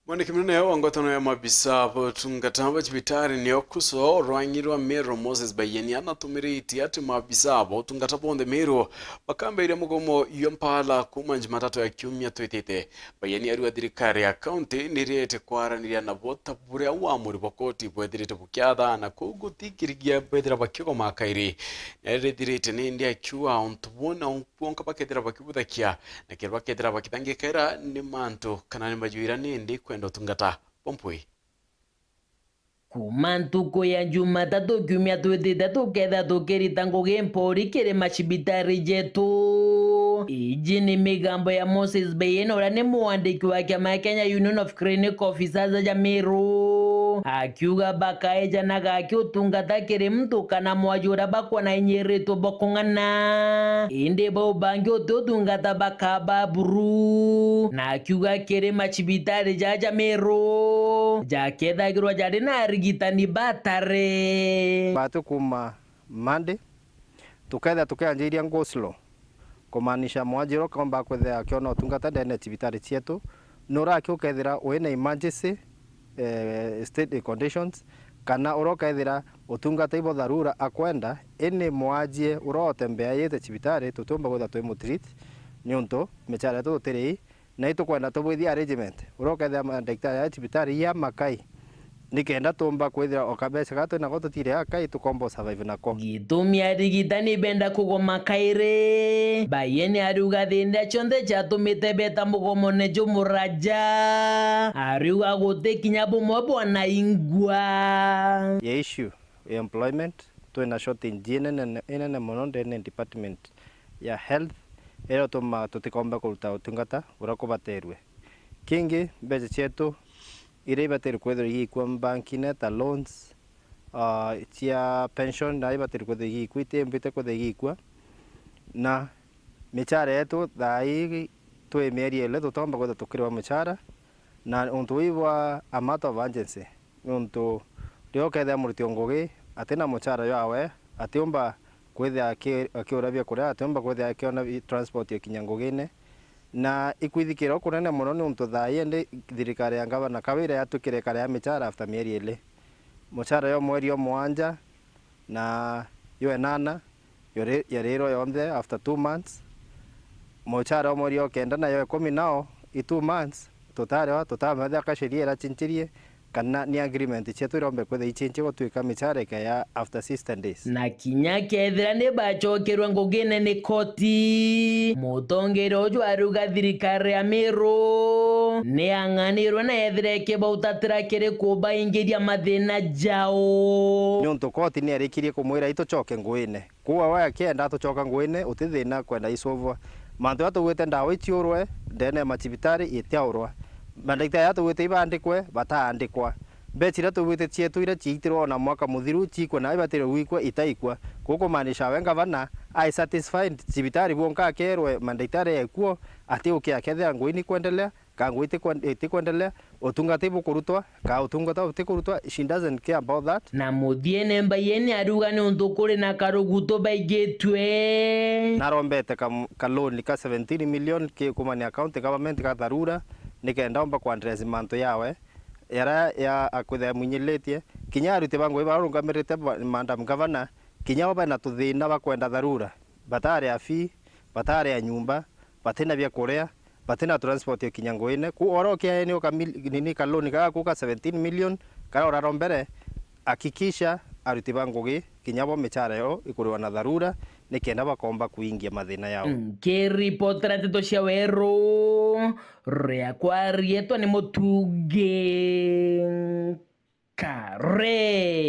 Mwaniki mnene wangotono ya mabisa tungatamba chibitari ni okuso rwanyirwa Meru Moses Bayeni anatumiri ati mabisa tungatabonde Meru bakambere mugomo yompala kumanji matatu ya kiumia twitete Bayeni ari wadirikari ya county nirete kwaranira na bota bure awamuri bokoti bwedirete bukyada na kugutikirigia bwedira bakiko makairi nere direte nindi akiwa ontubona onka bakedira bakibudakya na kirwa kedira bakitangekera ni manto kanani majuira nindi kwendo tungata pompui kumantuko ya Jumatatu kiumia twitite tuketha tukirita ngugi mpori kiri macibitari jetu. Iji ni migambo ya Moses Bayeni uria ni muandiki wa kiama Kenya Union of Clinic Officers ja Meru akiuga bakaejanaga akiutungata kiri mtu kana mwaji uria bakwana inyiritwo bokung'ana indi bau bangi utungata bakaba buru na akiuga kiri macibitari ja Meru jakethagirwa jari na arigitani batare batu kuma Monday tuketha tukianjiria ngoslo kumaanisha mwajiro kwamba kwethea akiona utungata ndene cibitari cietu nura ukethira wina emergency state conditions kana urokethira utungata ibo dharura akwenda ene mwajie urotembea yete cibitari tutumba gwetha twimutreat niuntu michara yetu tutiri na itukwenda tubwithia arrangement urokethira madaktari ya cibitari ya makai nikenda tumba kwithira okabeca gato na gotutire akai tukombo survive nako gitumi arigitani benda kugoma kaire Bayeni ariuga thinde chonthe chatumite beta mugomo nejo muraja ariuga guti kinya bumwe bwana ingwa ya issue ya employment twina shortage inene muno ndene department ya health ero tuma tutikomba kuruta utungata urakubaterwe kingi mbeca cietu iria ibatiri kwethira igikua mbankine ta loans cia pension na ibatiri kwethira igikua itimbite kwethira igikua na michara yetu thai twi mieri ile tutomba kwethira tukiriwa michara na untu wiwa a matter of urgency untu rio kethira muruti ngugi atina muchara yawe atiumba kwethira akiuravia kuria atiumba kwethira akiona transport ikinya ngugine na ikwithikira kunene muno ni untu thai ndi thirikari ya gavana kawira yatukire kare ya michara after mieri ile muchara yo mweri omwanja na yo enana yariro yonthe after 2 months muchara mweri okenda na yo 10 nao i 2 months tutametha kasheria ira chinchirie kana ni agreement chetu irombe kwetha ichinchi gutwika michara ya after 60 days na kinya kethira ni bachokerwa ngugine ni koti mutongere uju aruga thirikari ya Meru ni ang'anirwe na ethire kibautatira kiri kuba ingiria mathina jao nyuntu koti ni arikirie kumwira ituchoke nguine kuwa wa kienda tuchoka nguine utithina kwenda isovwa mantu atugwite ndawa ichiurwe ndene macibitari itiaurwa madaktari atugwite ibandikwe bataandikwa becira tugwite cietu ira ciitirwo na mwaka muthiru cikwo na ibatire gwikwa itaikwa guku maanisha we gavana ai satisfied cibitari bonka akerwe madaktari ekuo ati ukiakethea nguini kuendelea ka nguiti kuendelea utungata ibu kurutwa ka utungata utikurutwa she doesn't care about that na muthiene Bayeni aruga ni untu kuri na karuguto baigitwe narombete ka loan ka 17 million ki kumani account government ka dharura nikenda omba kwa address manto yawe yara ya akwitha munyiletie kinya arute bangu barungamirite madam governor kinya baba na tuthina bakwenda dharura batare afi batare ya nyumba batina bya kuria batina transport ya kinya ngoine ku orokia ni nini kaloni ka kuka 17 million kana orarombere hakikisha arute bangu gi kinya bo michara yo ikuriwa na dharura nikenda bakomba kuingia mathina yao kiripotera teto cia weru ria kwarietwa ni mutuge kare.